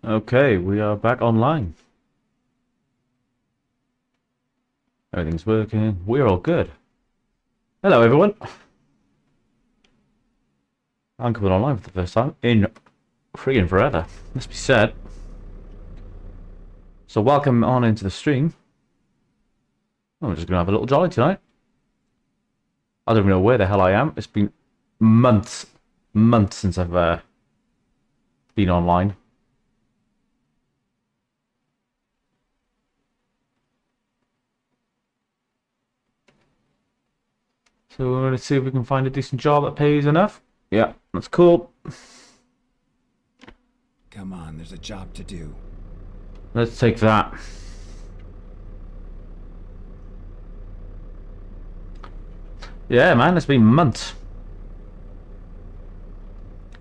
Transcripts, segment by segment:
Okay, we are back online. Everything's working. We're all good. Hello, everyone. I'm coming online for the first time in friggin' forever. Must be said. So welcome on into the stream. I'm just gonna have a little jolly tonight. I don't even know where the hell I am. It's been months since I've been online. So we're going to see if we can find a decent job that pays enough. Yeah, that's cool. Come on, there's a job to do. Let's take that. Yeah, man, it's been months.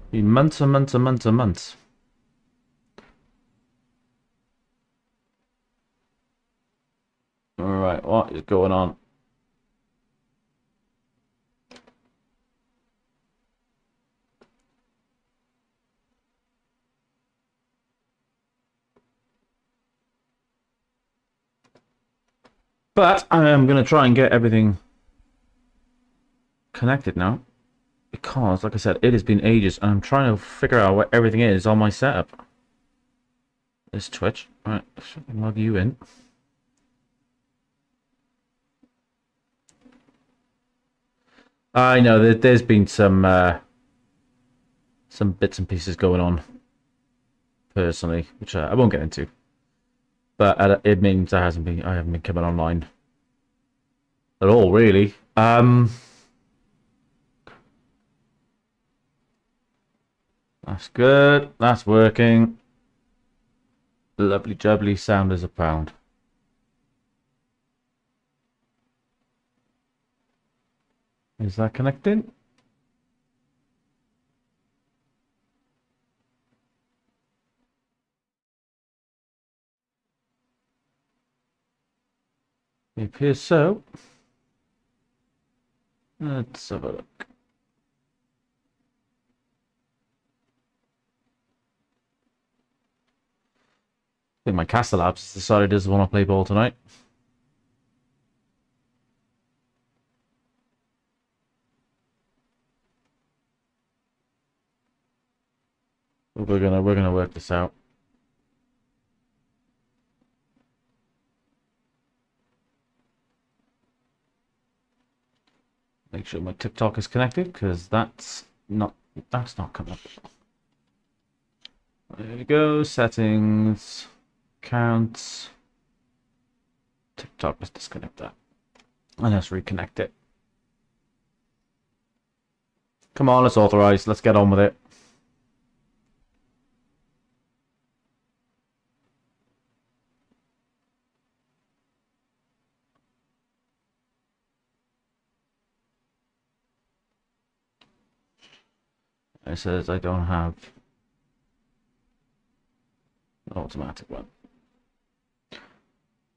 Been months and months and months and months. Alright, what is going on? But I am going to try and get everything connected now. Because, like I said, it has been ages. And I'm trying to figure out where everything is on my setup. There's Twitch. Alright, log you in. I know that there's been some bits and pieces going on personally, which I won't get into. But it means I haven't been coming online at all, really. That's good. That's working. Lovely jubbly, sound as a pound. Is that connecting? It appears so. Let's have a look. I think my Castle Labs has decided it doesn't want to play ball tonight. We're gonna work this out. Make sure my TikTok is connected because that's not coming up. There we go. Settings, accounts. TikTok. Let's disconnect that and let's reconnect it. Come on, let's authorize. Let's get on with it. It says I don't have an automatic one.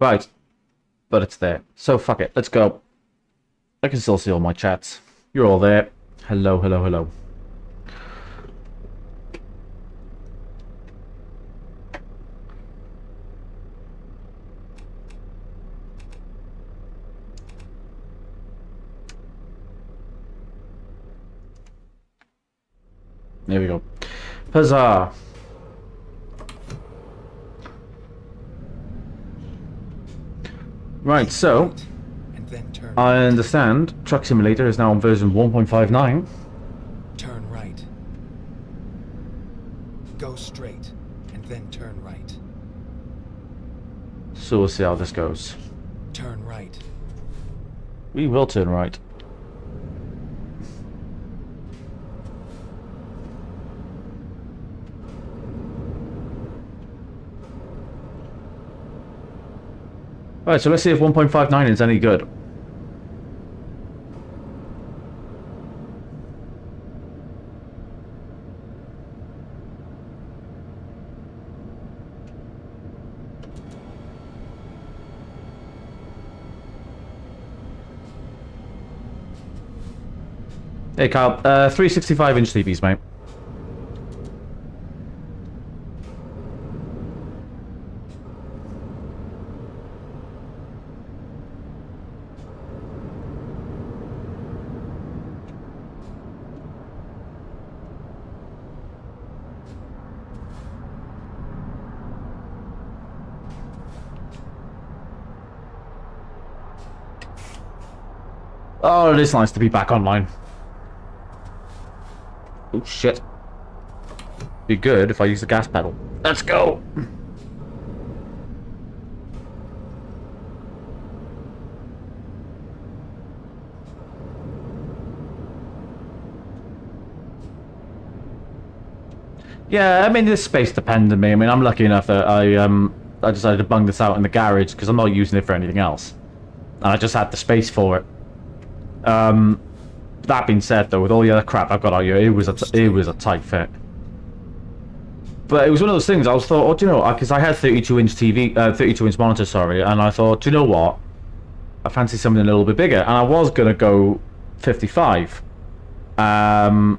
Right, but it's there. So fuck it, let's go. I can still see all my chats. You're all there. Hello, hello, hello. There we go. Huzzah! Right, so I understand Truck Simulator is now on version 1.59. Turn right. Go straight, and then turn right. So we'll see how this goes. Turn right. We will turn right. Alright, so let's see if 1.59 is any good. Hey Kyle, 365-inch TVs, mate. Oh, it is nice to be back online. Oh, shit. Be good if I use the gas pedal. Let's go! Yeah, I mean, this space dependent me. I mean, I'm lucky enough that I decided to bung this out in the garage because I'm not using it for anything else. And I just had the space for it. That being said, though, with all the other crap I've got out here, it was a tight fit. But it was one of those things. I was thought, oh, do you know, because I had 32-inch TV, 32-inch monitor, sorry, and I thought, do you know what? I fancy something a little bit bigger, and I was gonna go 55. And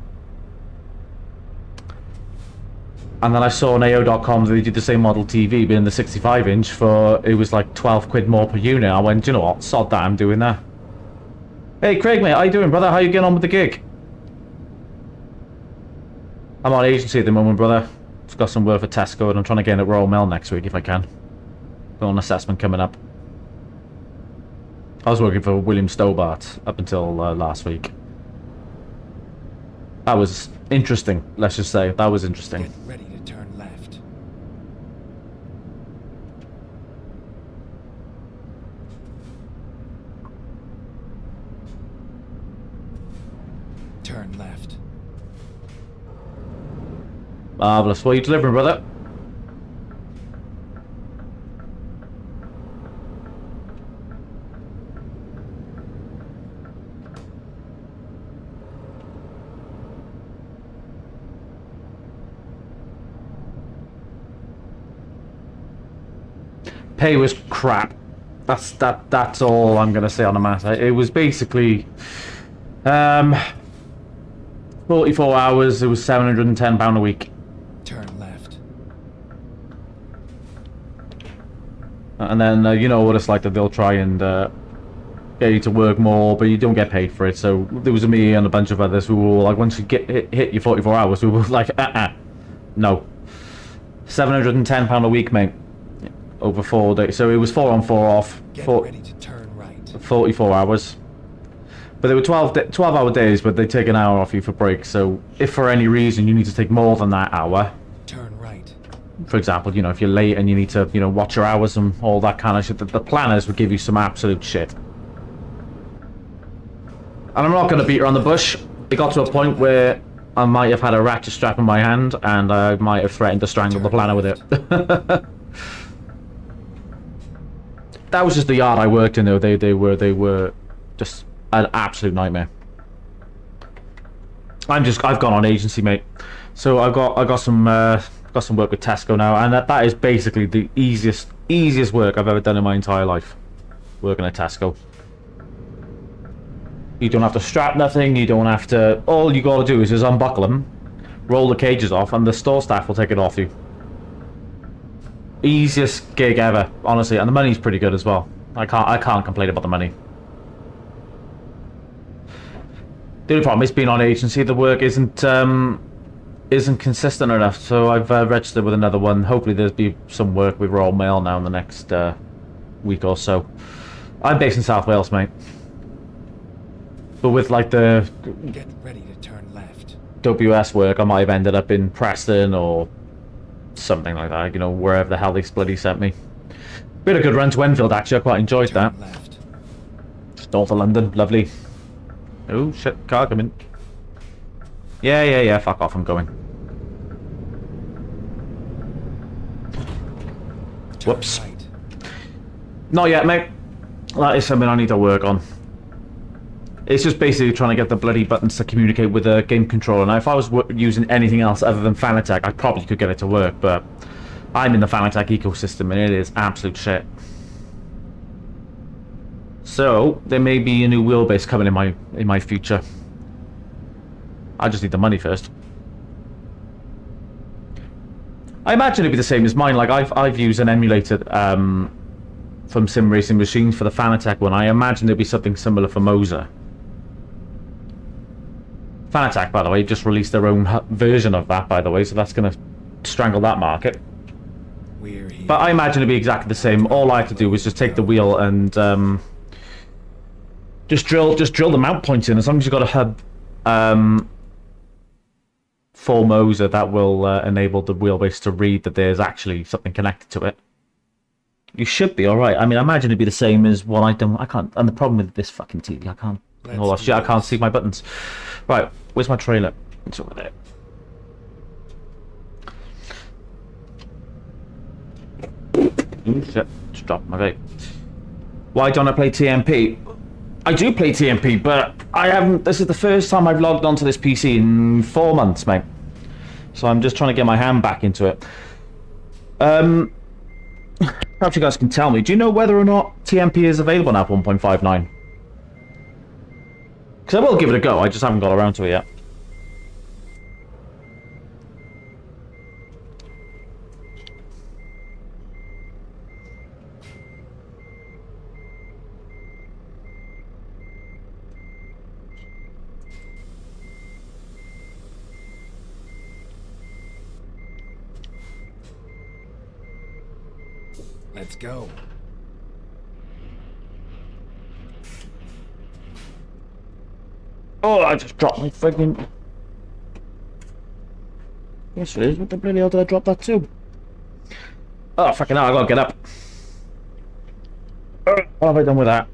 then I on AO.com that they did the same model TV, being the 65-inch for, it was like 12 quid more per unit. I went, do you know what? Sod that, I'm doing that. Hey, Craig, mate, how you doing, brother? How you getting on with the gig? I'm on agency at the moment, brother. I've got some work for Tesco, and I'm trying to get in at Royal Mail next week if I can. Got an assessment coming up. I was working for William Stobart up until last week. That was interesting, let's just say. That was interesting. Get ready to turn left. Turn left. Marvellous. What are you delivering, brother? Pay was crap. That's all I'm gonna say on the matter. It was basically 44 hours, it was £710 a week. Turn left. And then you know what it's like, that they'll try and get you to work more, but you don't get paid for it. So there was me and a bunch of others who were all like, once you hit your 44 hours, we were like, no. £710 a week, mate. Over 4 days. So it was 4 on 4 off. Get ready to turn right. 44 hours. But they were 12-hour days, but they take an hour off you for breaks. So if for any reason you need to take more than that hour, turn right. for example, you know, if you're late and you need to, you know, watch your hours and all that kind of shit, the planners would give you some absolute shit. And I'm not going to beat around the bush. It got to a point where I might have had a ratchet strap in my hand, and I might have threatened to strangle the planner with it. That was just the yard I worked in, though. They were just an absolute nightmare. I've gone on agency, mate. So I got some work with Tesco now, and that is basically the easiest work I've ever done in my entire life. Working at Tesco. You don't have to strap nothing. You don't have to. All you got to do is just unbuckle them, roll the cages off, and the store staff will take it off you. Easiest gig ever, honestly, and the money's pretty good as well. I can't complain about the money. The only problem is being on agency, the work isn't consistent enough. So I've registered with another one. Hopefully there'll be some work with Royal Mail now in the next week or so. I'm based in South Wales, mate. But with like the Get ready to turn left. WS work, I might have ended up in Preston or something like that, you know, wherever the hell they bloody sent me. We had a good run to Enfield, actually. I quite enjoyed that. Left. Just north of London, lovely. Oh shit, car coming. Yeah, fuck off, I'm going. Whoops. Right. Not yet, mate. That is something I need to work on. It's just basically trying to get the bloody buttons to communicate with a game controller. Now, if I was using anything else other than Fanatec, I probably could get it to work, but I'm in the Fanatec ecosystem and it is absolute shit. So there may be a new wheelbase coming in my future. I just need the money first. I imagine it'd be the same as mine. Like I've used an emulator from Sim Racing Machines for the Fanatec one. I imagine there'd be something similar for Moser. Fanatec, by the way, just released their own version of that, by the way, so that's going to strangle that market. But I imagine it'd be exactly the same. All I have to do is just take the wheel and Just drill the mount points in. As long as you've got a hub full Moser, that will enable the wheelbase to read that there's actually something connected to it. You should be all right. I mean, I imagine it'd be the same as what I don't. I can't. And the problem with this fucking TV, I can't. All that shit. I can't see my buttons. Right, where's my trailer? It's over there. Ooh, shit. Just dropped my vape. Why don't I play TMP? I do play TMP, but I haven't. This is the first time I've logged onto this PC in 4 months, mate. So I'm just trying to get my hand back into it. Perhaps you guys can tell me. Do you know whether or not TMP is available now for 1.59? Because I will give it a go. I just haven't got around to it yet. Let's go. Oh, I just dropped my friggin'... Yes, it is. What the bloody hell did I drop that to? Oh, fucking hell, I gotta get up. What have I done with that?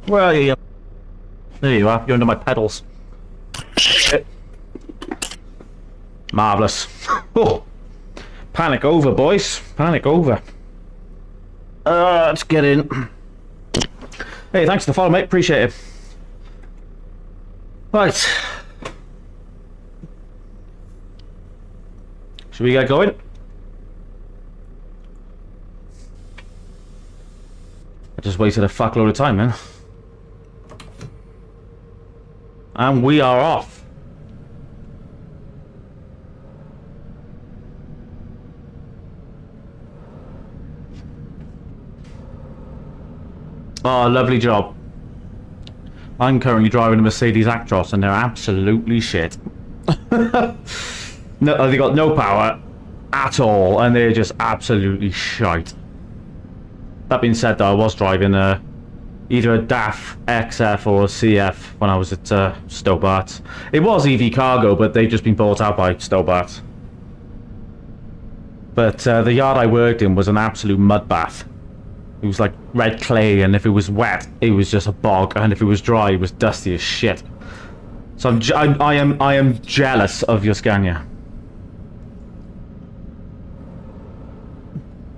Where are you? There you are. You're under my pedals. Marvellous. Oh! Panic over, boys. Panic over. Let's get in. Hey, thanks for the follow, mate. Appreciate it. Right. Should we get going? I just wasted a fuckload of time, man. And we are off. Oh, lovely job. I'm currently driving a Mercedes Actros and they're absolutely shit. No, they got no power at all and they're just absolutely shite. That being said though, I was driving either a DAF XF or a CF when I was at Stobart. It was EV Cargo, but they've just been bought out by Stobart. But the yard I worked in was an absolute mud bath. It was like red clay, and if it was wet, it was just a bog, and if it was dry, it was dusty as shit. So I am jealous of your Scania.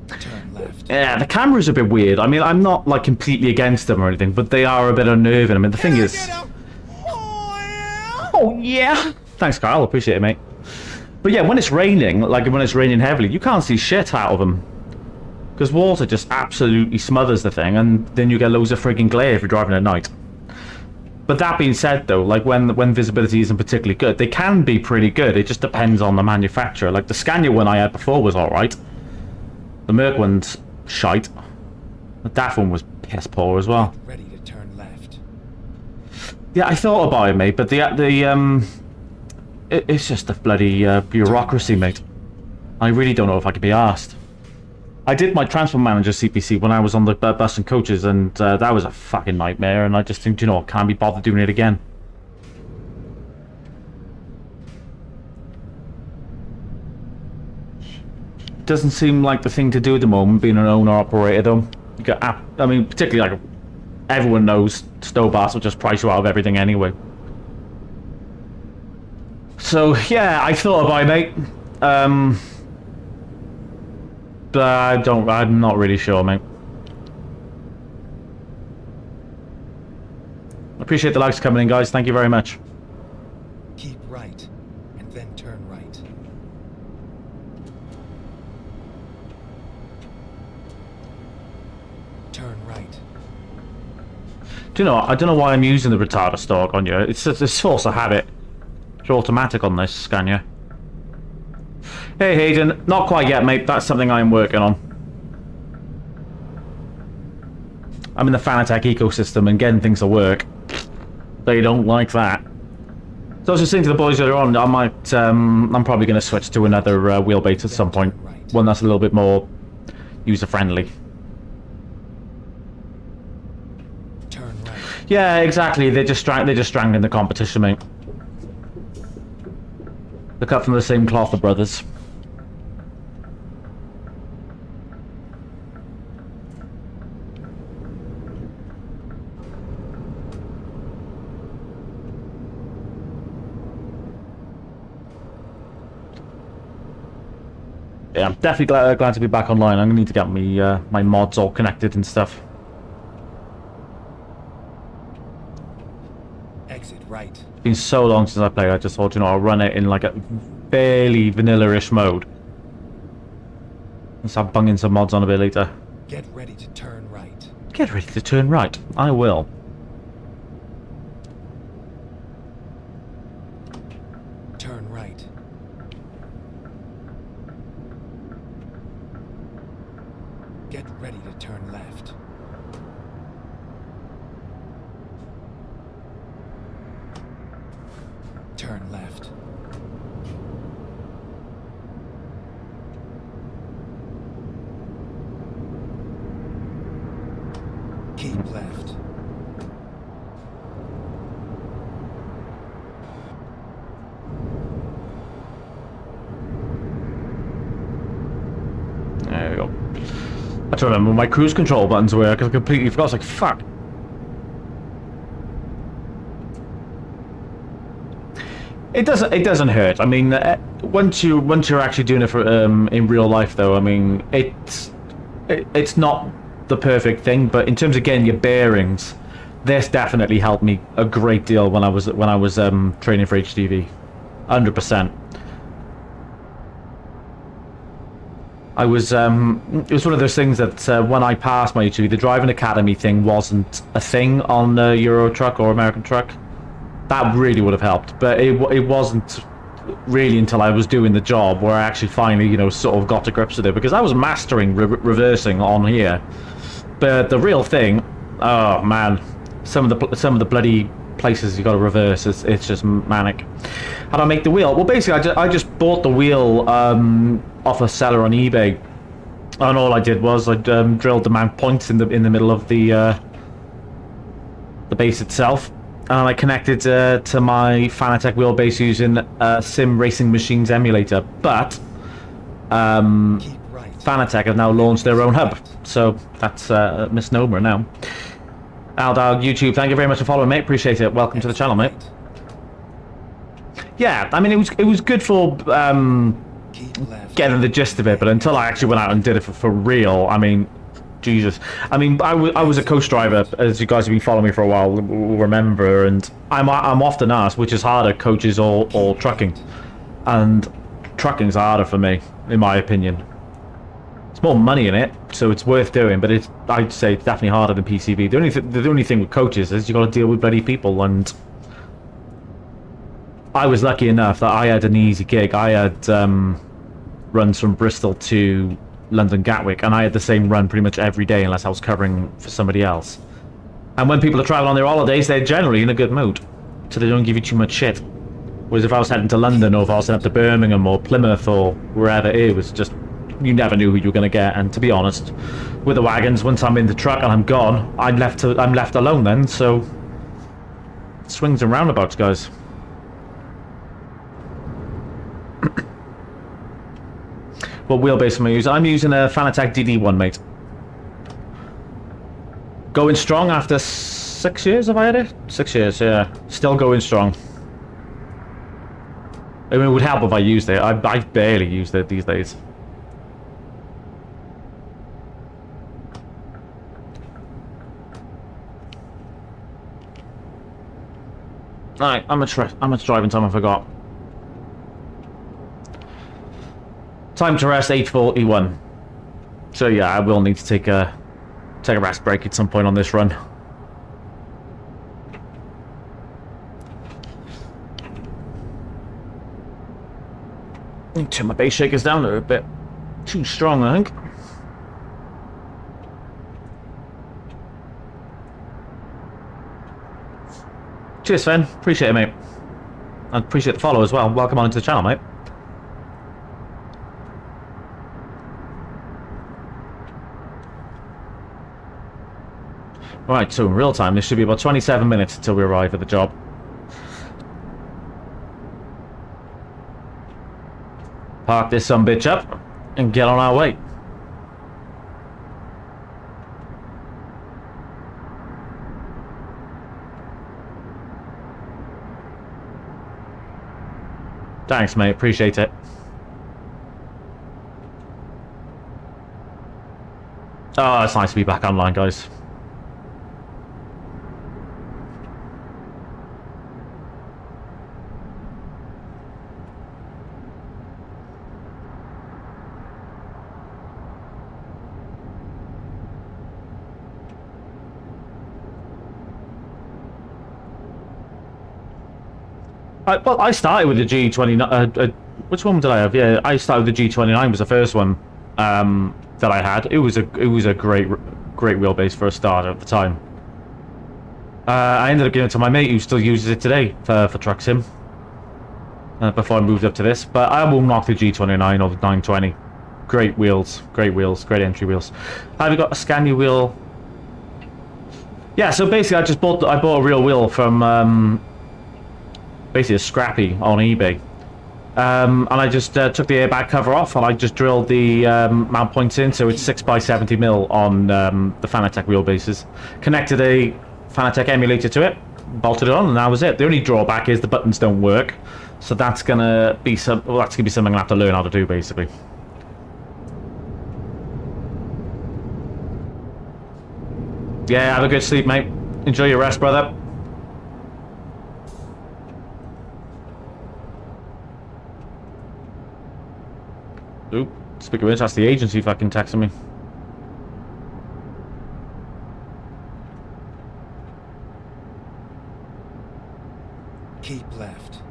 Turn left. Yeah, the camera's a bit weird. I mean, I'm not like completely against them or anything, but they are a bit unnerving. I mean, the thing is... Oh, yeah! Thanks, Kyle. Appreciate it, mate. But yeah, when it's raining, like when it's raining heavily, you can't see shit out of them. Because water just absolutely smothers the thing, and then you get loads of frigging glare if you're driving at night. But that being said, though, like when visibility isn't particularly good, they can be pretty good. It just depends on the manufacturer. Like the Scania one I had before was alright. The Merc one's shite. The DAF one was piss poor as well. Ready to turn left. Yeah, I thought about it, mate, but it's just the bloody bureaucracy, mate. I really don't know if I could be arsed. I did my Transport Manager CPC when I was on the bus and coaches, and that was a fucking nightmare, and I just think, you know, I can't be bothered doing it again. Doesn't seem like the thing to do at the moment, being an owner-operator, though. You got, I mean, particularly, like, everyone knows Stobart will just price you out of everything anyway. So, yeah, I thought about it, mate. But I'm not really sure, mate. Appreciate the likes coming in, guys. Thank you very much. Keep right, and then turn right. Turn right. Do you know what? I don't know why I'm using the retarder stalk on you. It's just a force of habit. It's automatic on this Scania. Hey Hayden, not quite yet, mate. That's something I'm working on. I'm in the Fanatec ecosystem and getting things to work. They don't like that. So I was just saying to the boys earlier on, I might, I'm probably going to switch to another wheelbase at some point. One that's a little bit more user-friendly. Turn right. Yeah, exactly. They're just strangling the competition, mate. They're cut from the same cloth, the brothers. Yeah, I'm definitely glad to be back online. I'm gonna need to get me my mods all connected and stuff. Exit right. It's been so long since I played. I just thought, you know, I'll run it in like a fairly vanilla-ish mode. Let's start bunging some mods on a bit later. Get ready to turn right. Get ready to turn right. I will. Turn right. Get ready to turn left. Turn left. Keep left. There we go. I don't remember my cruise control buttons were because I completely forgot. I was like, fuck. It doesn't hurt. I mean, once you're actually doing it for in real life, though, I mean, it's not the perfect thing, but in terms of getting your bearings, this definitely helped me a great deal when I was training for HTV, 100%. I was it was one of those things that when I passed my HTV, the driving academy thing wasn't a thing on Euro truck or American truck. That really would have helped, but it wasn't really until I was doing the job where I actually finally, you know, sort of got to grips with it, because I was mastering reversing on here, but the real thing, oh man, some of the bloody places you got to reverse, it's just manic. How do I make the wheel? Well, basically, I just bought the wheel off a seller on eBay, and all I did was I drilled the mount points in the middle of the base itself. And I connected to my Fanatec wheelbase using Sim Racing Machines emulator, but Keep right. Fanatec have now launched their own hub, so that's a misnomer now. Aldog YouTube, thank you very much for following, mate. Appreciate it. Welcome to the channel, mate. Yeah, I mean it was good for Keep left. getting the gist of it, but until I actually went out and did it for real, I mean, Jesus. I mean, I was a coach driver, as you guys have been following me for a while, will remember, and I'm often asked which is harder, coaches or trucking, and trucking's harder for me, in my opinion. It's more money in it, so it's worth doing, but I'd say it's definitely harder than PCV. The only thing with coaches is you got to deal with bloody people, and I was lucky enough that I had an easy gig. I had runs from Bristol to London Gatwick, and I had the same run pretty much every day unless I was covering for somebody else. And when people are traveling on their holidays, they're generally in a good mood, so they don't give you too much shit. Whereas if I was heading to London, or if I was heading up to Birmingham or Plymouth or wherever, it was just, you never knew who you were going to get. And to be honest, with the wagons, once I'm in the truck and I'm gone, I'm left alone then. So swings and roundabouts, guys. What wheelbase am I using? I'm using a Fanatec DD1, mate. Going strong after 6 years, have I had it? 6 years, yeah. Still going strong. I mean, it would help if I used it. I barely used it these days. Alright, how much driving time I forgot. Time to rest 8:41. So yeah, I will need to take a rest break at some point on this run. Turn my base shakers down. They're a bit too strong, I think. Cheers, Sven. Appreciate it, mate. I appreciate the follow as well. Welcome on into the channel, mate. Right, so in real time, this should be about 27 minutes until we arrive at the job. Park this sumbitch up and get on our way. Thanks, mate. Appreciate it. Oh, it's nice to be back online, guys. Well, I started with the G29. Which one did I have? Yeah, I started with the G29. Was the first one that I had. It was a great wheelbase for a starter at the time. I ended up giving it to my mate who still uses it today for truck sim. Before I moved up to this, but I will knock the G29 or the 920. Great wheels, great entry wheels. Have you got a Scania wheel? Yeah, so basically, I bought a real wheel from. Basically a scrappy on eBay, and I just took the airbag cover off and I just drilled the mount points in, so it's 6x70mm on the Fanatec wheelbases. Connected a Fanatec emulator to it, bolted it on, and that was it. The only drawback is the buttons don't work, so that's gonna be something I have to learn how to do, basically. Yeah, have a good sleep, mate. Enjoy your rest, brother. Oop, speaking of which, that's the agency fucking texting me. Keep left.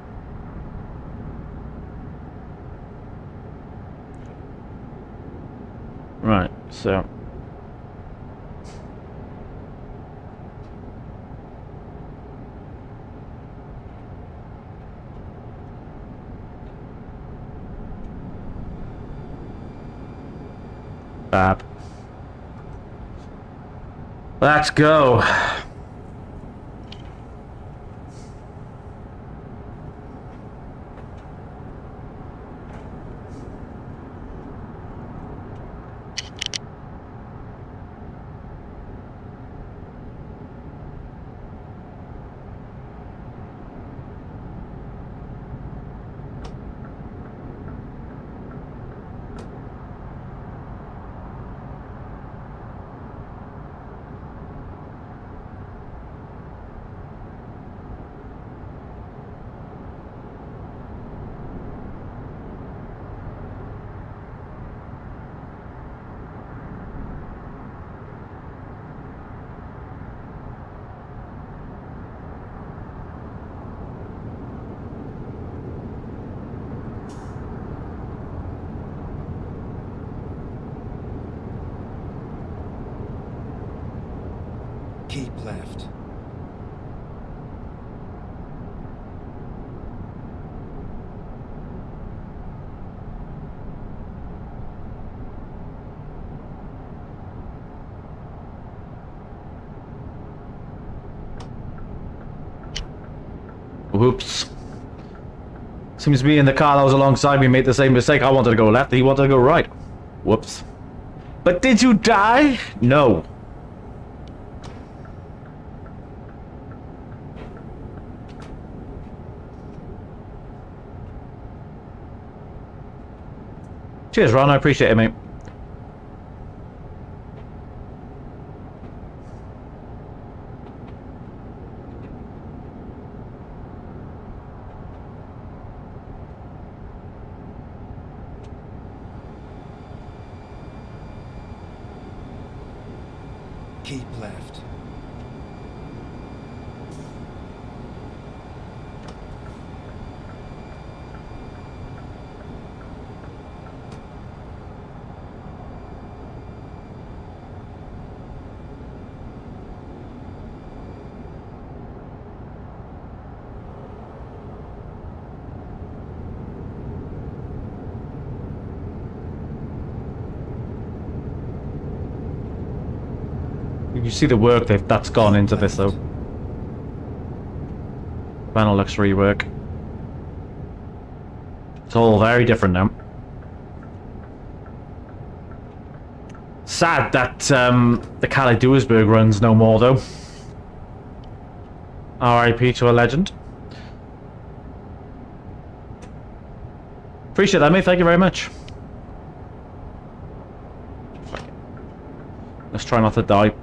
Right, so... Fab. Let's go. Keep left. Whoops. Seems to be in the car that was alongside me made the same mistake. I wanted to go left, he wanted to go right. Whoops. But did you die? No. Cheers, Ron. I appreciate it, mate. Keep left. You see the work that's gone into this, though. Benelux rework. It's all very different now. Sad that the Calais Duisburg runs no more, though. RIP to a legend. Appreciate that, mate. Thank you very much. Let's try not to die.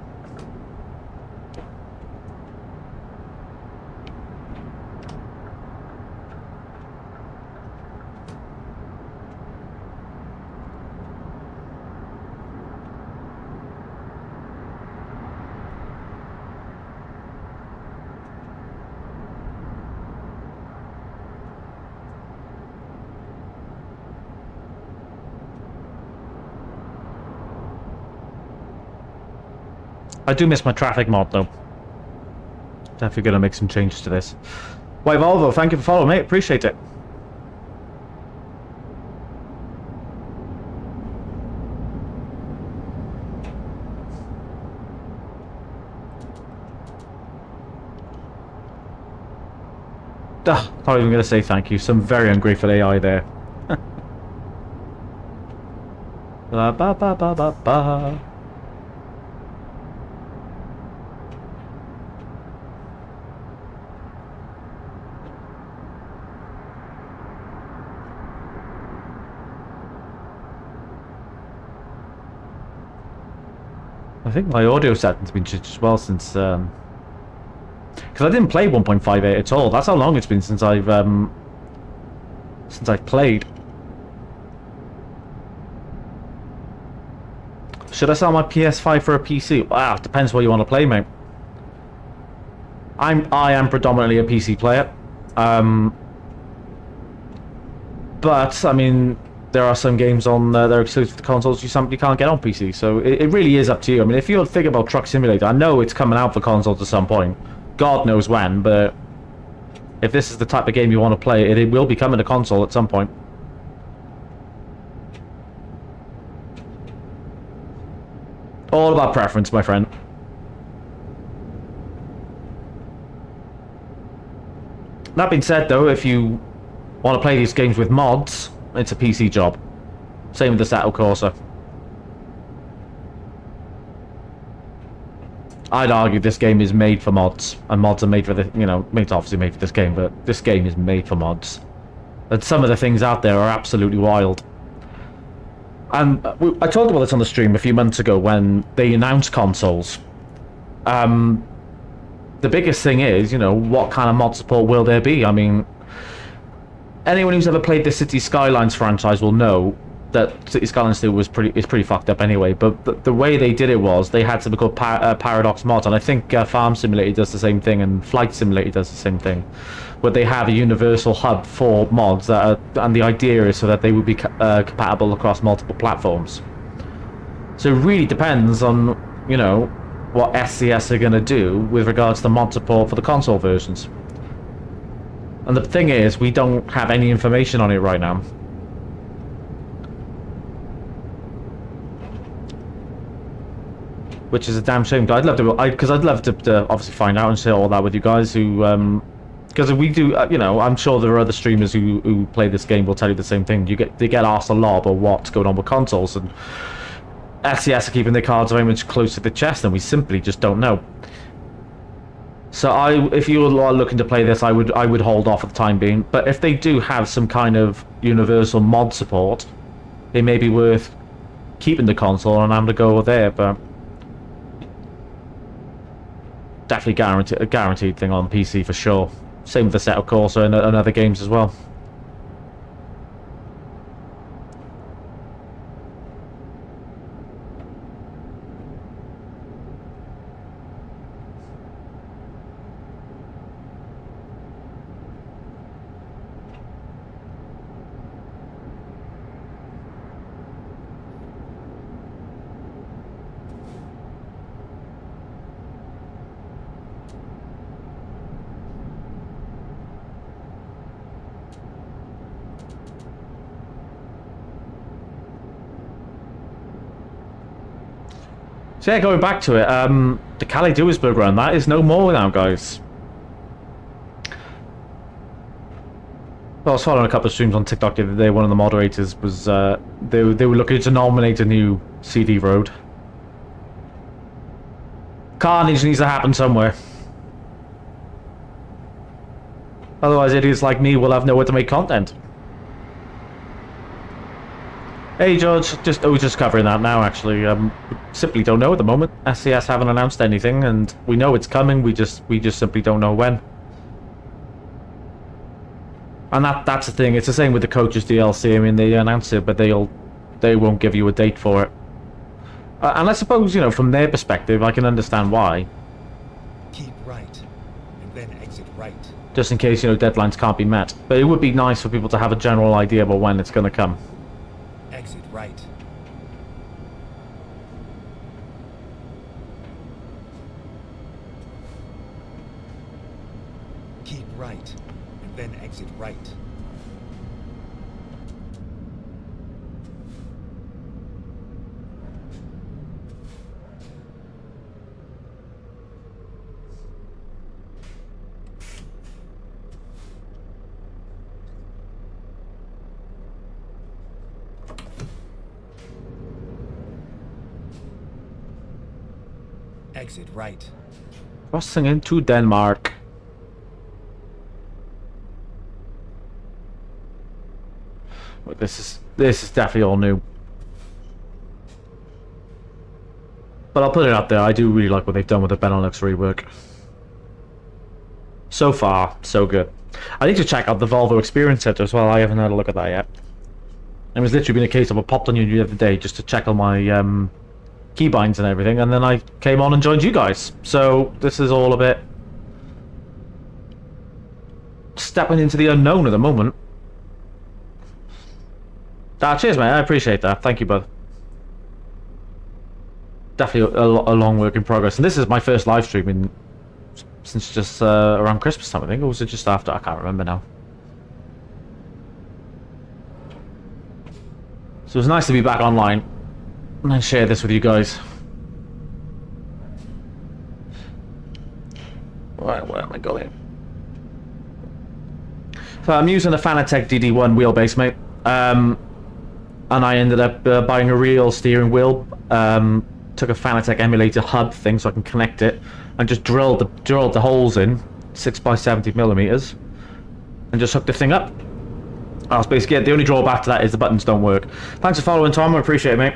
I do miss my traffic mod, though. Definitely gonna make some changes to this. White Volvo, thank you for following, mate. Appreciate it. Not even gonna say thank you. Some very ungrateful AI there. Ba ba ba ba ba ba. I think my audio setting's been changed as well since, because I didn't play 1.58 at all. That's how long it's been since I've played. Should I sell my PS5 for a PC? Wow, it depends what you want to play, mate. I am predominantly a PC player, but I mean, there are some games on that are exclusive to consoles you simply can't get on PC. So it really is up to you. I mean, if you're thinking about Truck Simulator, I know it's coming out for consoles at some point. God knows when, but if this is the type of game you want to play, it will be coming to console at some point. All about preference, my friend. That being said, though, if you want to play these games with mods, it's a PC job. Same with the Assetto Corsa. I'd argue this game is made for mods, and mods are made for the, you know, it's obviously made for this game, but this game is made for mods. And some of the things out there are absolutely wild. And I talked about this on the stream a few months ago when they announced consoles. The biggest thing is, you know, what kind of mod support will there be? I mean, anyone who's ever played the City Skylines franchise will know that City Skylines 2 is pretty fucked up anyway. But the way they did it was they had something called Paradox mods, and I think Farm Simulator does the same thing, and Flight Simulator does the same thing, where they have a universal hub for mods that are, and the idea is so that they would be compatible across multiple platforms. So it really depends on, you know, what SCS are going to do with regards to mod support for the console versions. And the thing is, we don't have any information on it right now. Which is a damn shame. I'd love to obviously find out and share all that with you guys who, because we do, you know, I'm sure there are other streamers who play this game will tell you the same thing. They get asked a lot about what's going on with consoles, and SCS are keeping their cards very much close to the chest, and we simply just don't know. So if you are looking to play this, I would hold off at the time being. But if they do have some kind of universal mod support, it may be worth keeping the console and having to go there. But definitely a guaranteed thing on PC for sure. Same with the Assetto Corsa and other games as well. So yeah, going back to it, The Calais Duisburg run, that is no more now, guys. Well, I was following a couple of streams on TikTok the other day. One of the moderators was, they were looking to nominate a new CD road. Carnage needs to happen somewhere. Otherwise, idiots like me will have nowhere to make content. Hey, George, we're just covering that now, actually. Simply don't know at the moment. SCS haven't announced anything, and we know it's coming, we just simply don't know when. And that's the thing, it's the same with the Coaches DLC. I mean, they announce it, but they won't give you a date for it. And I suppose, you know, from their perspective, I can understand why. Keep right, and then exit right. Just in case, you know, deadlines can't be met. But it would be nice for people to have a general idea about when it's going to come. Exit right. Keep right, and then exit right. Exit right. Crossing into Denmark. But this is definitely all new. But I'll put it up there. I do really like what they've done with the Benelux rework. So far, so good. I need to check out the Volvo Experience Center as well. I haven't had a look at that yet. It was literally been a case of I popped on you the other day just to check on my keybinds and everything, and then I came on and joined you guys. So this is all a bit stepping into the unknown at the moment. Cheers, mate. I appreciate that. Thank you, bud. Definitely a long work in progress. And this is my first live stream since just around Christmas time, I think. Or was it just after? I can't remember now. So it's nice to be back online and share this with you guys. Right, where am I going? So I'm using the Fanatec DD1 wheelbase, mate. And I ended up buying a real steering wheel. Took a Fanatec emulator hub thing so I can connect it, and just drilled the holes in 6x70mm, and just hooked the thing up. That's basically it. The only drawback to that is the buttons don't work. Thanks for following, Tom. I appreciate it, mate.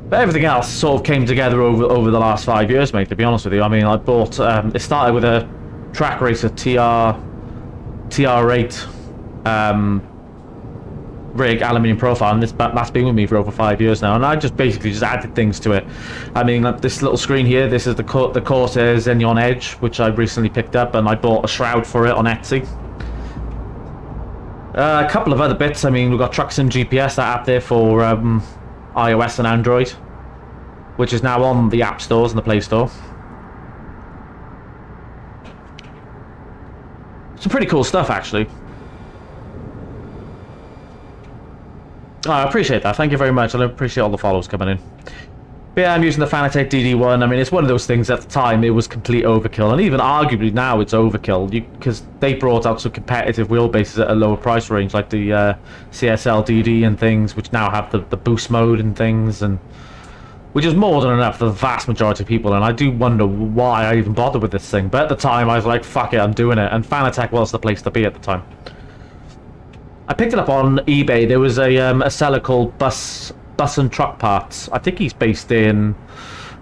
But everything else sort of came together over the last 5 years, mate, to be honest with you. I mean, I bought... it started with a Track Racer TR8 rig, aluminium profile, and that's been with me for over 5 years now, and I just basically just added things to it. I mean, like this little screen here, this is the Corsair Xenon Edge, which I recently picked up, and I bought a shroud for it on Etsy. A couple of other bits. I mean, we've got Trucksim GPS, that app there for iOS and Android, which is now on the App Stores and the Play Store. Some pretty cool stuff, actually. Oh, I appreciate that. Thank you very much. I appreciate all the follows coming in. But yeah, I'm using the Fanatec DD1. I mean, it's one of those things at the time, it was complete overkill. And even arguably now, it's overkill. Because they brought out some competitive wheelbases at a lower price range, like the CSL DD and things, which now have the boost mode and things, and which is more than enough for the vast majority of people. And I do wonder why I even bothered with this thing. But at the time, I was like, fuck it, I'm doing it. And Fanatec was the place to be at the time. I picked it up on eBay. There was a seller called Bus and Truck Parts. I think he's based in...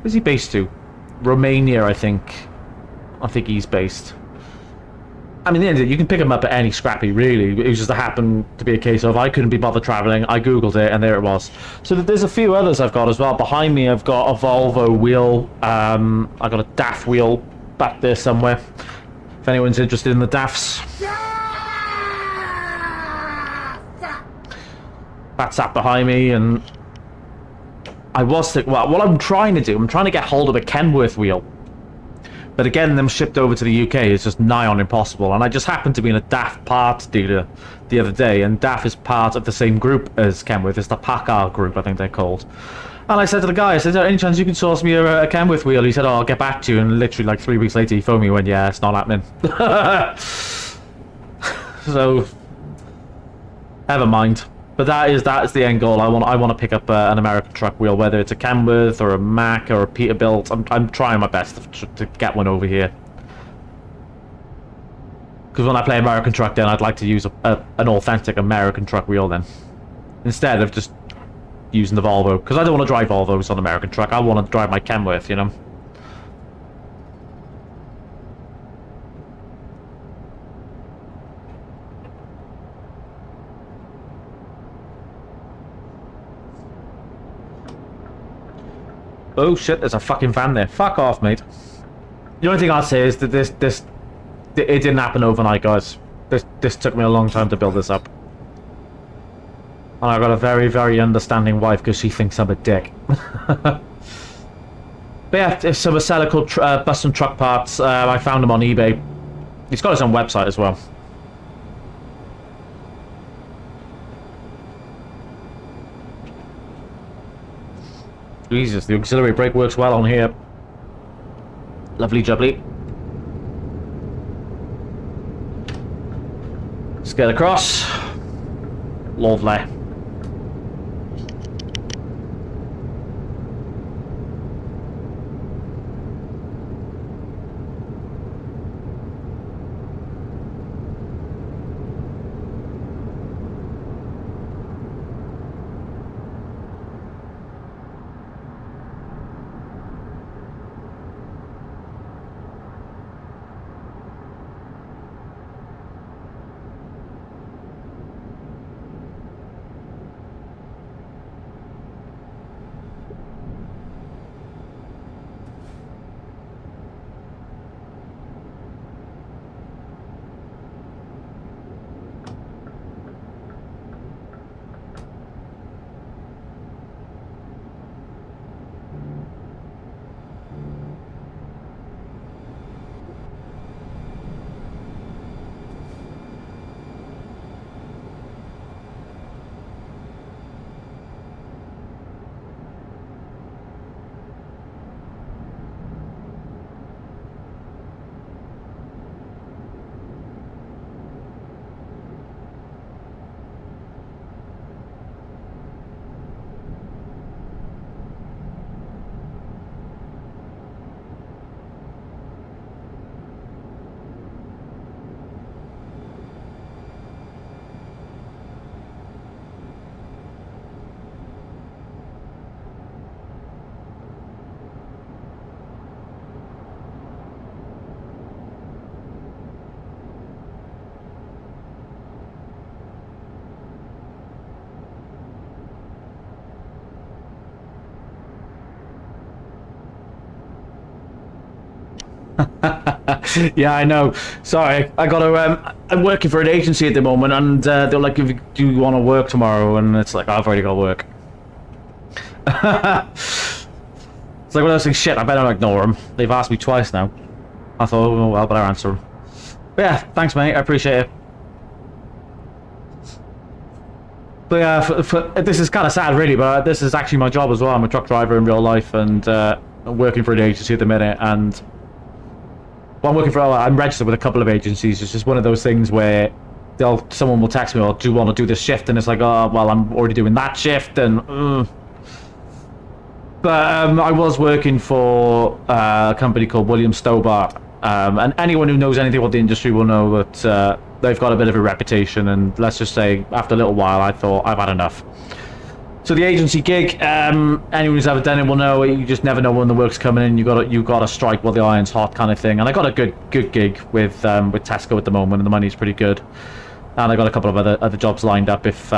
Where's he based to? Romania, I think. I think he's based. I mean, the end of it, you can pick him up at any scrappy, really. It was just happened to be a case of I couldn't be bothered travelling. I googled it, and there it was. So there's a few others I've got as well. Behind me, I've got a Volvo wheel. I've got a DAF wheel back there somewhere. If anyone's interested in the DAFs. That's that behind me, and I was thinking, well, what I'm trying to do, I'm trying to get hold of a Kenworth wheel, But getting them shipped over to the UK is just nigh on impossible. And I just happened to be in a DAF parts dealer the other day, and DAF is part of the same group as Kenworth. It's the Packard group, I think they're called. And I said to the guy, I said, any chance you can source me a Kenworth wheel? He said, oh, I'll get back to you. And literally like 3 weeks later, he phoned me and went, yeah, it's not happening. So, never mind. But that is the end goal. I want to pick up an American truck wheel, whether it's a Kenworth or a Mack or a Peterbilt. I'm trying my best to get one over here. Because when I play American truck, then I'd like to use an authentic American truck wheel then, instead of just using the Volvo. Because I don't want to drive Volvos on American truck. I want to drive my Kenworth, you know. Oh shit, there's a fucking van there. Fuck off, mate. The only thing I'll say is that it didn't happen overnight, guys. This took me a long time to build this up. And I got a very, very understanding wife because she thinks I'm a dick. But yeah, it's a seller called Bus and Truck Parts. I found him on eBay. He's got his own website as well. Jesus, the auxiliary brake works well on here. Lovely jubbly. Let's get across. Lovely. Yeah, I know. Sorry, I got to. I'm working for an agency at the moment, and they're like, "Do you want to work tomorrow?" And it's like, I've already got work. It's like when I was like, "Shit, I better not ignore them." They've asked me twice now. I thought, oh well, better answer them. But yeah, thanks, mate. I appreciate it. But yeah, this is kind of sad, really. But this is actually my job as well. I'm a truck driver in real life, and I'm working for an agency at the minute, and. Well, I'm registered with a couple of agencies. It's just one of those things where someone will text me, "Oh, do you want to do this shift?" And it's like, "Oh, well, I'm already doing that shift." And but I was working for a company called William Stobart, and anyone who knows anything about the industry will know that they've got a bit of a reputation. And let's just say, after a little while, I thought I've had enough. So the agency gig, anyone who's ever done it will know, you just never know when the work's coming in. You got to strike while the iron's hot, kind of thing. And I got a good gig with Tesco at the moment, and the money's pretty good. And I got a couple of other jobs lined up if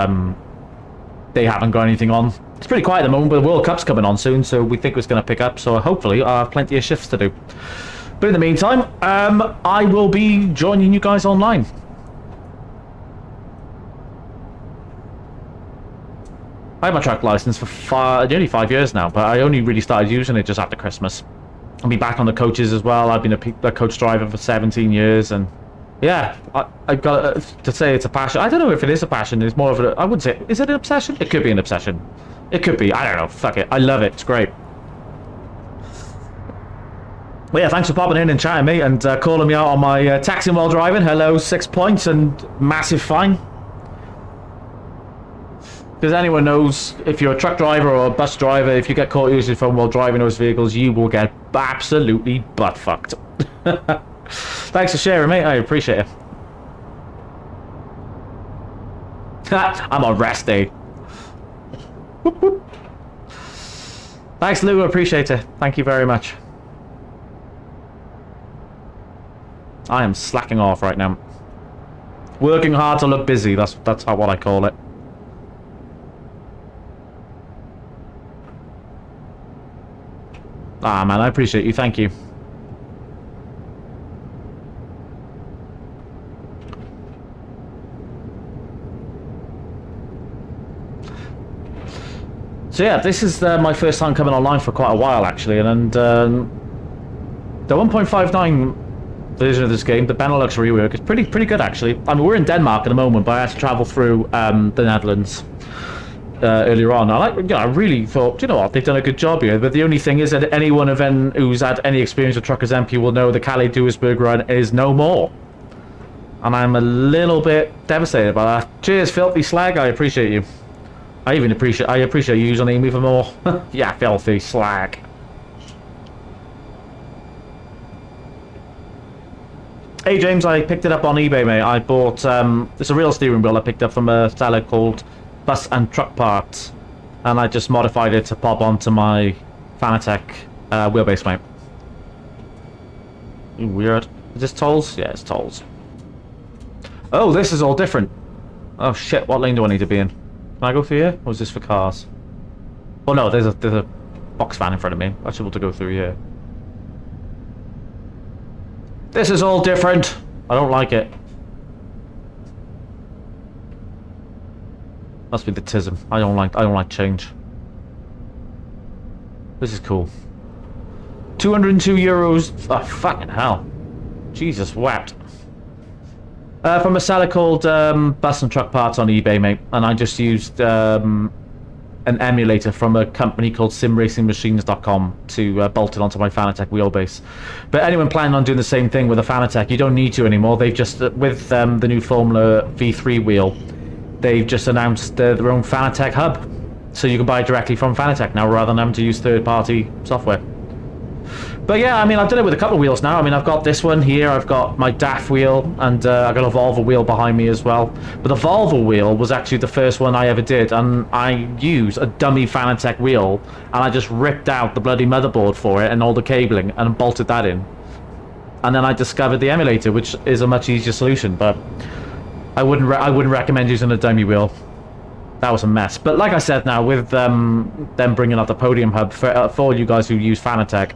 they haven't got anything on. It's pretty quiet at the moment, but the World Cup's coming on soon, so we think it's going to pick up. So hopefully I'll have plenty of shifts to do. But in the meantime, I will be joining you guys online. I had my truck license for nearly 5 years now, but I only really started using it just after Christmas. I'll be back on the coaches as well. I've been a coach driver for 17 years, and yeah, I've got to say it's a passion. I don't know if it is a passion. It's more of a, I wouldn't say, is it an obsession? It could be an obsession. It could be. I don't know. Fuck it. I love it. It's great. Well, yeah, thanks for popping in and chatting me and calling me out on my taxing while driving. Hello, 6 points and massive fine. Because anyone knows, if you're a truck driver or a bus driver, if you get caught using your phone while driving those vehicles, you will get absolutely butt-fucked. Thanks for sharing, mate. I appreciate it. I'm on rest day. Whoop, whoop. Thanks, Lou. I appreciate it. Thank you very much. I am slacking off right now. Working hard to look busy. That's what I call it. Ah, man, I appreciate you. Thank you. So yeah, this is my first time coming online for quite a while, actually, and the 1.59 version of this game, the Benelux rework, is pretty good, actually. I mean, we're in Denmark at the moment, but I had to travel through the Netherlands earlier on. I really thought, you know what, they've done a good job here. But the only thing is that anyone who's had any experience with Truckers MP will know the Calais-Duisburg run is no more. And I'm a little bit devastated by that. Cheers, filthy slag. I appreciate you. I appreciate you username even more. Yeah, filthy slag. Hey James, I picked it up on eBay, mate. I bought it's a real steering wheel I picked up from a seller called Bus and Truck Parts, and I just modified it to pop onto my Fanatec wheelbase, mate. Weird. Is this tolls? Yeah, it's tolls. Oh, this is all different. Oh shit, what lane do I need to be in? Can I go through here? Or is this for cars? Oh no, there's a box van in front of me. I should be able to go through here. This is all different. I don't like it. Must be the tism. I don't like change. This is cool. 202 euros. Oh, fucking hell. Jesus wept. From a seller called Bus and Truck Parts on eBay, mate. And I just used an emulator from a company called simracingmachines.com to bolt it onto my Fanatec wheelbase. But anyone planning on doing the same thing with a Fanatec, you don't need to anymore. They've just, with the new Formula V3 wheel, they've just announced their own Fanatec hub. So you can buy it directly from Fanatec now rather than having to use third-party software. But yeah, I mean, I've done it with a couple of wheels now. I mean, I've got this one here, I've got my DAF wheel, and I've got a Volvo wheel behind me as well. But the Volvo wheel was actually the first one I ever did, and I used a dummy Fanatec wheel, and I just ripped out the bloody motherboard for it and all the cabling and bolted that in. And then I discovered the emulator, which is a much easier solution, but I wouldn't recommend using a dummy wheel. That was a mess. But like I said, now with them bringing out the Podium Hub for all you guys who use Fanatec,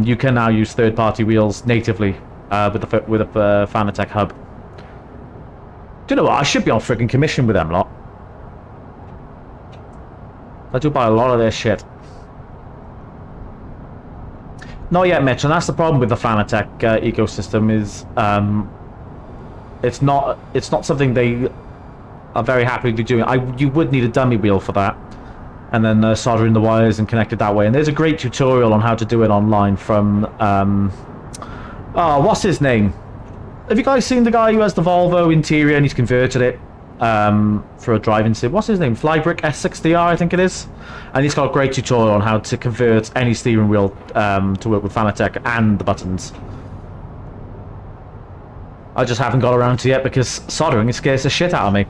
you can now use third-party wheels natively with a Fanatec hub. Do you know what? I should be on friggin' commission with them lot. I do buy a lot of their shit. Not yet, Mitch, and that's the problem with the Fanatec ecosystem is it's not something they are very happy to do. You would need a dummy wheel for that, and then soldering the wires and connect it that way. And there's a great tutorial on how to do it online from oh, what's his name? Have you guys seen the guy who has the Volvo interior and he's converted it for a driving sim? What's his name? Flybrick S60R, I think it is. And he's got a great tutorial on how to convert any steering wheel to work with Fanatec and the buttons. I just haven't got around to yet because soldering scares the shit out of me.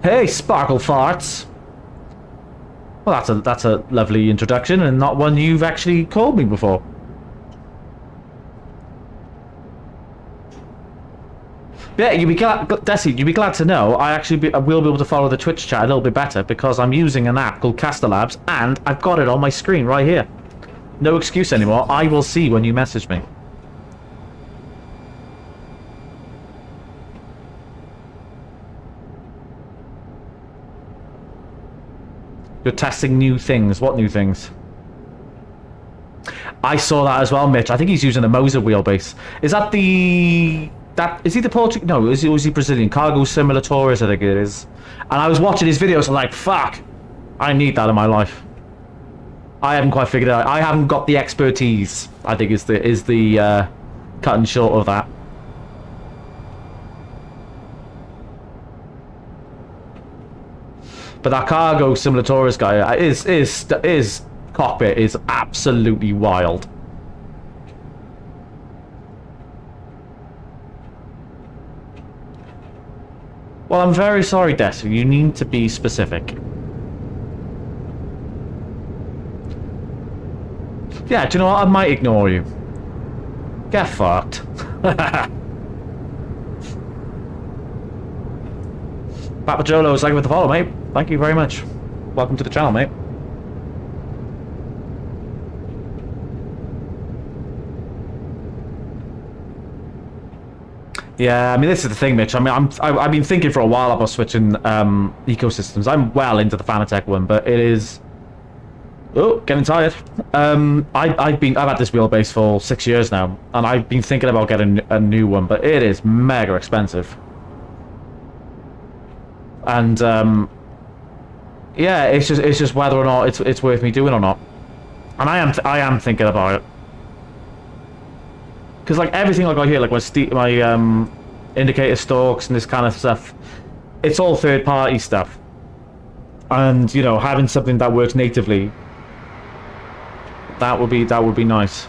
Hey, Sparkle Farts. Well, that's a lovely introduction and not one you've actually called me before. Yeah, you'd be glad, Desi, you'd be glad to know I will be able to follow the Twitch chat a little bit better because I'm using an app called Castalabs and I've got it on my screen right here. No excuse anymore. I will see when you message me. You're testing new things. What new things? I saw that as well, Mitch. I think he's using the Moser wheelbase. Is that the... Is he the Portuguese? No, was he Brazilian? Cargo Simulatoris, I think it is. And I was watching his videos and like, fuck, I need that in my life. I haven't quite figured it out. I haven't got the expertise, I think is the cut and short of that. But that Cargo Simulatoris guy, his cockpit is absolutely wild. Well, I'm very sorry, Desi. You need to be specific. Yeah, do you know what? I might ignore you. Get fucked. Papa Jolo, thank you for the follow, mate. Thank you very much. Welcome to the channel, mate. Yeah, I mean, this is the thing, Mitch. I mean, I've been thinking for a while about switching ecosystems. I'm well into the Fanatec one, but it is... Oh, getting tired. I've had this wheelbase for 6 years now, and I've been thinking about getting a new one, but it is mega expensive. And yeah, it's just whether or not it's worth me doing or not. And I am thinking about it. Because like everything I got here, like my indicator stalks and this kind of stuff, it's all third-party stuff. And you know, having something that works natively, that would be nice.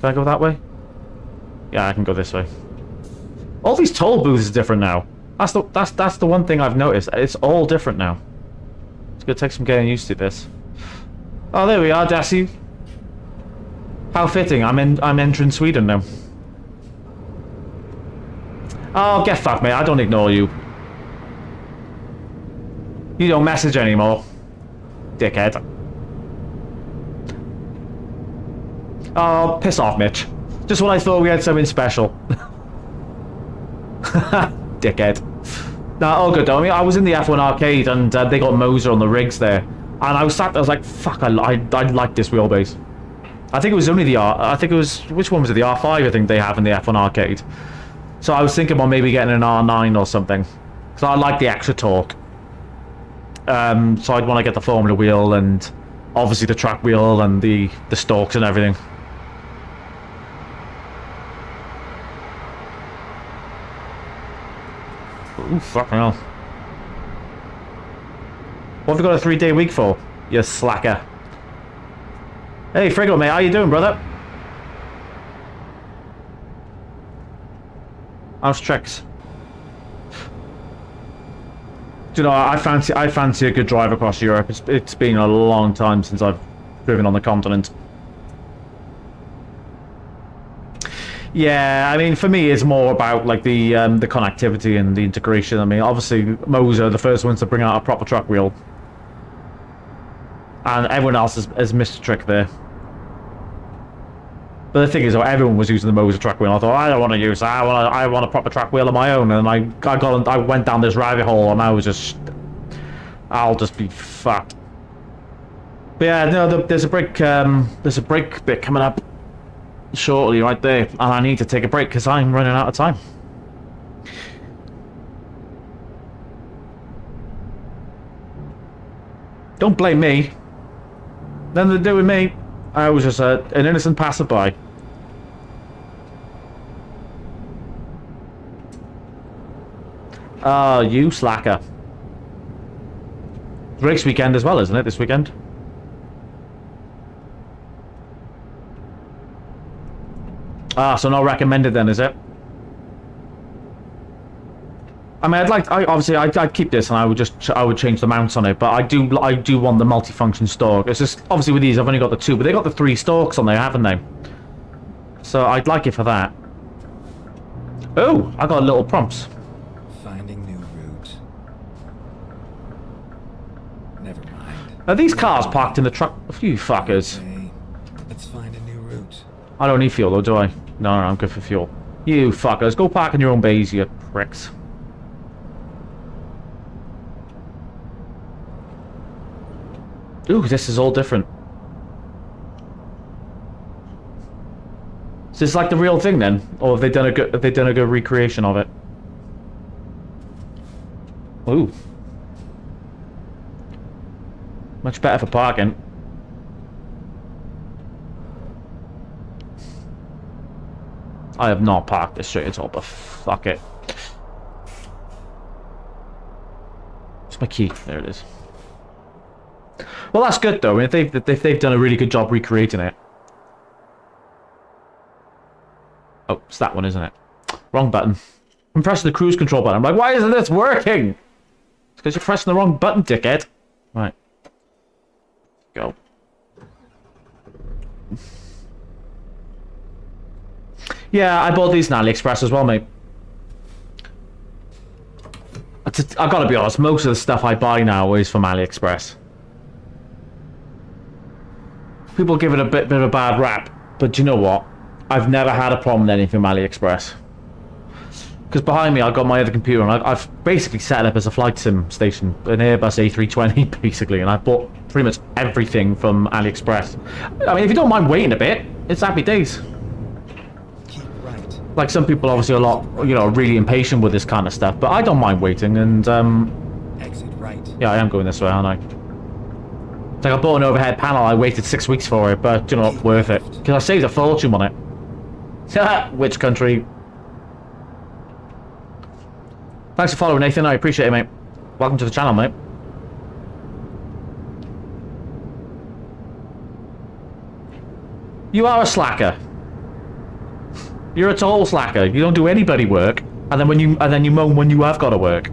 Can I go that way? Yeah, I can go this way. All these toll booths are different now. That's the one thing I've noticed. It's all different now. It's gonna take some getting used to this. Oh, there we are, Desi. How fitting. I'm entering Sweden now. Oh, get fucked, mate. I don't ignore you. You don't message anymore, dickhead. Oh, piss off, Mitch. Just when I thought we had something special. Dickhead. Nah, all good though. I mean, I was in the F1 arcade and they got Moser on the rigs there. And I was sat there, I was like, fuck, I like this wheelbase. I think it was only the I think it was, which one was it? The R5 I think they have in the F1 arcade. So I was thinking about maybe getting an R9 or something. Because I like the extra torque. So I'd want to get the Formula wheel and obviously the track wheel and the stalks and everything. Ooh, fucking hell. What have you got a 3-day week for, you slacker? Hey, Friggle, mate, how you doing, brother? How's tricks? Do you know, I fancy a good drive across Europe. It's been a long time since I've driven on the continent. Yeah, I mean, for me, it's more about like the connectivity and the integration. I mean, obviously, Moser are the first ones to bring out a proper truck wheel, and everyone else has missed a trick there. But the thing is, everyone was using the Moser truck wheel. I thought, I don't want to use that. I want a proper truck wheel of my own. And I went down this rabbit hole, and I was just, I'll just be fucked. But yeah, no, there's a break bit coming up shortly, right there, and I need to take a break because I'm running out of time. Don't blame me. Nothing to do with me. I was just an innocent passerby. Oh, you slacker. It's race weekend as well, isn't it, this weekend? Ah, so not recommended then, is it? I mean, I'd keep this and I would change the mounts on it, but I do want the multifunction stalk. It's just, obviously with these I've only got the 2, but they got the 3 stalks on there, haven't they? So I'd like it for that. Oh, I got little prompts. Finding new route. Never mind. Are these cars parked in the truck? You fuckers. Okay, let's find a new route. I don't need fuel though, do I? No, I'm good for fuel. You fuckers, go park in your own bays, you pricks. Ooh, this is all different. So it's like the real thing then, or have they done a good recreation of it? Ooh. Much better for parking. I have not parked this straight at all, but fuck it. Where's my key? There it is. Well, that's good though. I mean, if they've done a really good job recreating it. Oh, it's that one, isn't it? Wrong button. I'm pressing the cruise control button. I'm like, why isn't this working? It's because you're pressing the wrong button, dickhead. Right. Go. Yeah, I bought these on AliExpress as well, mate. I've got to be honest, most of the stuff I buy now is from AliExpress. People give it a bit of a bad rap, but you know what? I've never had a problem with anything from AliExpress. Because behind me, I've got my other computer, and I've basically set it up as a flight sim station, an Airbus A320, basically, and I bought pretty much everything from AliExpress. I mean, if you don't mind waiting a bit, it's happy days. Keep right. Like, some people obviously are a lot, you know, really impatient with this kind of stuff, but I don't mind waiting, and, Exit right. yeah, I am going this way, aren't I? It's like I bought an overhead panel, I waited 6 weeks for it, but, you know, worth it. Because I saved a fortune on it. Which country? Thanks for following, Nathan. I appreciate it, mate. Welcome to the channel, mate. You are a slacker. You're a total slacker. You don't do anybody work, and then you moan when you have got to work.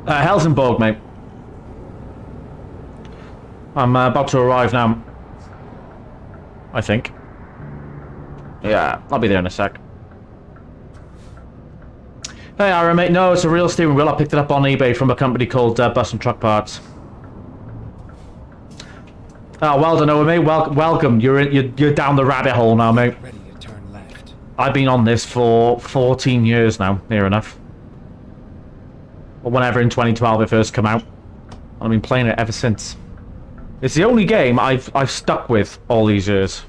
Helsingborg, mate. I'm about to arrive now. I think. Yeah, I'll be there in a sec. Hey, Aaron, mate. No, it's a real steering wheel. I picked it up on eBay from a company called Bus and Truck Parts. Oh, well done, Owen, mate. Welcome. You're down the rabbit hole now, mate. Ready to turn left. I've been on this for 14 years now, near enough. Or whenever in 2012 it first came out. I've been playing it ever since. It's the only game I've stuck with all these years.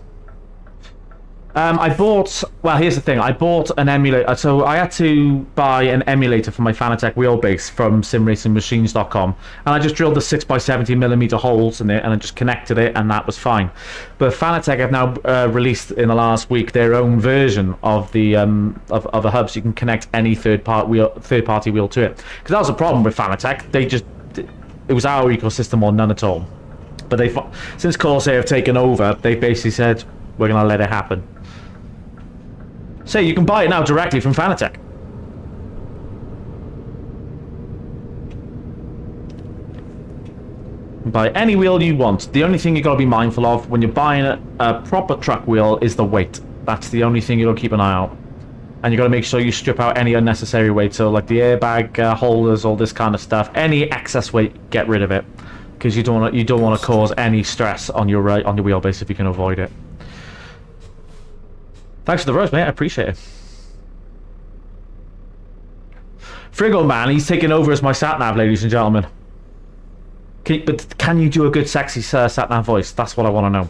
I bought... Well, here's the thing. I bought an emulator. So I had to buy an emulator for my Fanatec wheelbase from simracingmachines.com. And I just drilled the 6x70mm holes in it and I just connected it and that was fine. But Fanatec have now released in the last week their own version of the of a hub, so you can connect any third-party wheel to it. Because that was a problem with Fanatec. It was our ecosystem or none at all. But since Corsair have taken over, they basically said, we're going to let it happen. So you can buy it now directly from Fanatec. Buy any wheel you want. The only thing you got to be mindful of when you're buying a proper truck wheel is the weight. That's the only thing you got to keep an eye out. And you got to make sure you strip out any unnecessary weight. So like the airbag holders, all this kind of stuff. Any excess weight, get rid of it. Because you don't want to cause any stress on your wheelbase if you can avoid it. Thanks for the rose, mate. I appreciate it. Frigo man, he's taking over as my sat-nav, ladies and gentlemen. But can you do a good, sexy sat-nav voice? That's what I want to know.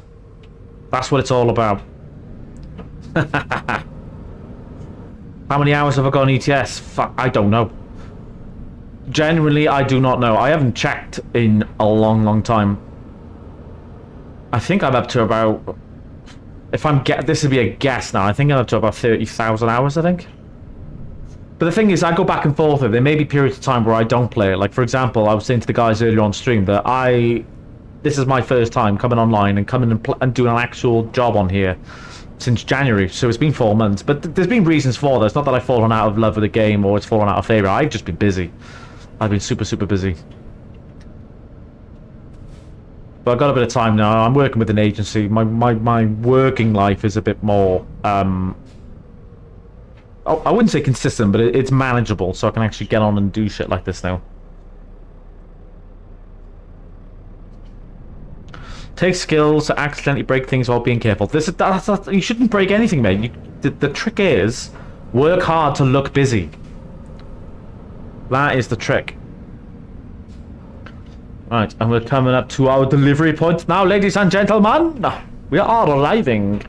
That's what it's all about. How many hours have I got on ETS? Fuck, I don't know. Genuinely, I do not know. I haven't checked in a long, long time. I think I'm up to about... this would be a guess now. I think I'm up to about 30,000 hours, I think. But the thing is, I go back and forth. There may be periods of time where I don't play it. Like, for example, I was saying to the guys earlier on stream that this is my first time coming online and coming and doing an actual job on here since January. So it's been 4 months. But there's been reasons for that. It's not that I've fallen out of love with the game or it's fallen out of favour. I've just been busy. I've been super, super busy. But I've got a bit of time now. I'm working with an agency. My working life is a bit more... I wouldn't say consistent, but it's manageable, so I can actually get on and do shit like this now. Take skills to accidentally break things while being careful. You shouldn't break anything, mate. The trick is, work hard to look busy. That is the trick. Right, and we're coming up to our delivery point now, ladies and gentlemen. We are arriving.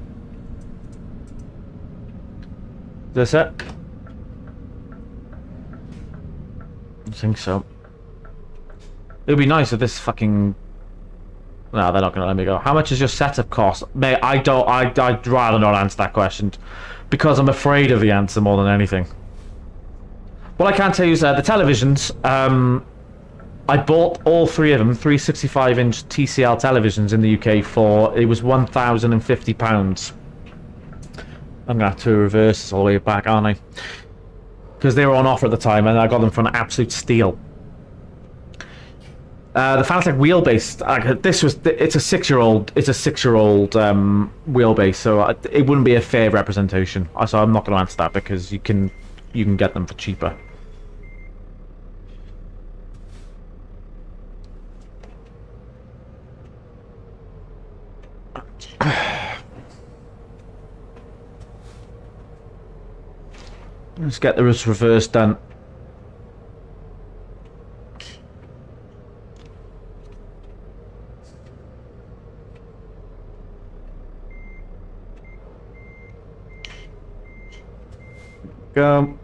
Is this it? I think so. It would be nice if this fucking... No, they're not going to let me go. How much is your setup cost? Mate, I'd rather not answer that question. Because I'm afraid of the answer more than anything. What I can tell you is the televisions, I bought all three of them, 365-inch TCL televisions in the UK for, it was £1,050. I'm going to have to reverse this all the way back, aren't I? Because they were on offer at the time, and I got them for an absolute steal. The Fanatec wheelbase, it's a 6-year-old, wheelbase, so it wouldn't be a fair representation. So I'm not going to answer that because you can get them for cheaper. Let's get the reverse done. Go.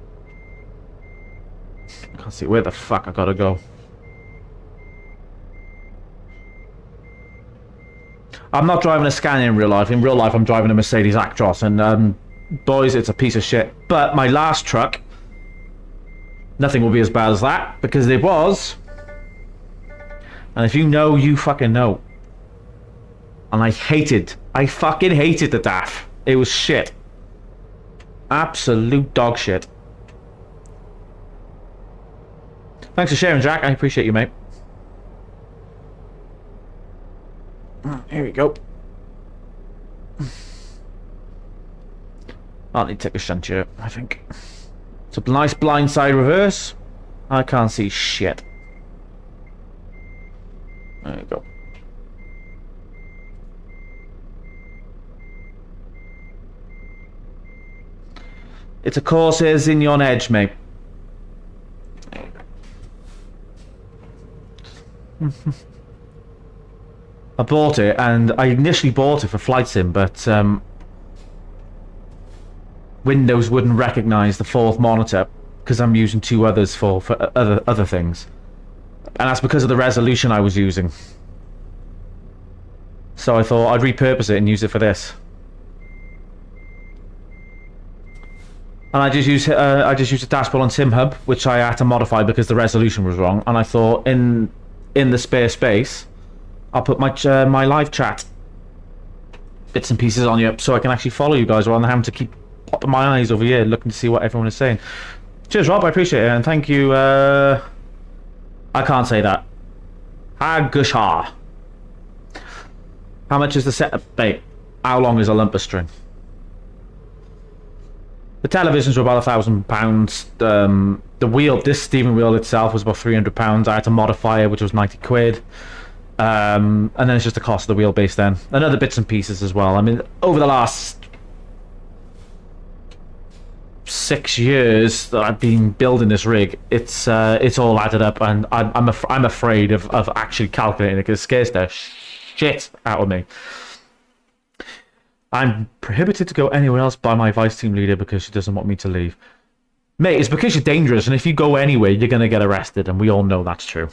Can't see where the fuck I gotta go. I'm not driving a Scania in real life. In real life, I'm driving a Mercedes Actros, and boys, it's a piece of shit. But my last truck, nothing will be as bad as that because it was. And if you know, you fucking know. And I fucking hated the DAF. It was shit. Absolute dog shit. Thanks for sharing, Jack. I appreciate you, mate. Here we go. I'll need to take a shunt here, I think. It's a nice blindside reverse. I can't see shit. There you go. It's a Corsair's in on edge, mate. I bought it, and I initially bought it for Flight Sim, but Windows wouldn't recognize the fourth monitor because I'm using two others for other things, and that's because of the resolution I was using. So I thought I'd repurpose it and use it for this. And I just used a dashboard on SimHub, which I had to modify because the resolution was wrong. And I thought in the spare space, I'll put my live chat bits and pieces on you, so I can actually follow you guys rather than having to keep popping my eyes over here looking to see what everyone is saying. Cheers, Rob. I appreciate it, and thank you. I can't say that. Hagusha. How much is the setup, mate? How long is a lumper string? The televisions were about £1,000. The wheel, this steering wheel itself was about £300. I had to modify it, which was 90 quid. And then it's just the cost of the wheelbase then. And other bits and pieces as well. I mean, over the last 6 years that I've been building this rig, it's all added up, and I'm afraid of actually calculating it because it scares the shit out of me. I'm prohibited to go anywhere else by my vice team leader because she doesn't want me to leave. Mate, it's because you're dangerous, and if you go anywhere, you're going to get arrested, and we all know that's true.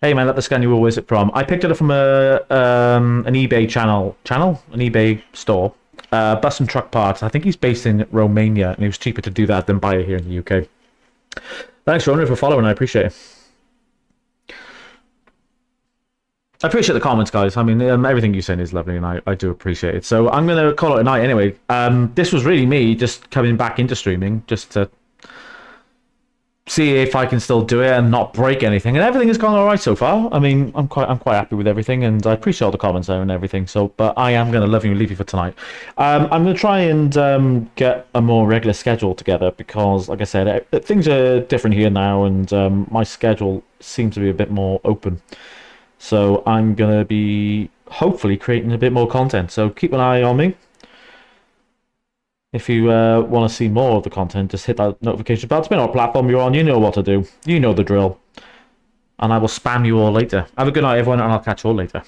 Hey man, let the Scania wheel, where's it from? I picked it up from an eBay channel? An eBay store. Bus and truck parts. I think he's based in Romania, and it was cheaper to do that than buy it here in the UK. Thanks, Ronan, for following. I appreciate it. I appreciate the comments, guys. I mean, everything you're saying is lovely, and I do appreciate it. So I'm going to call it a night anyway. This was really me just coming back into streaming, just to see if I can still do it and not break anything. And everything has gone all right so far. I mean, I'm quite happy with everything, and I appreciate all the comments there and everything. So, but I am going to love you and leave you for tonight. I'm going to try and get a more regular schedule together because, like I said, things are different here now, and my schedule seems to be a bit more open. So I'm going to be hopefully creating a bit more content. So keep an eye on me. If you want to see more of the content, just hit that notification bell. Depending on what platform you're on, you know what to do. You know the drill. And I will spam you all later. Have a good night, everyone, and I'll catch you all later.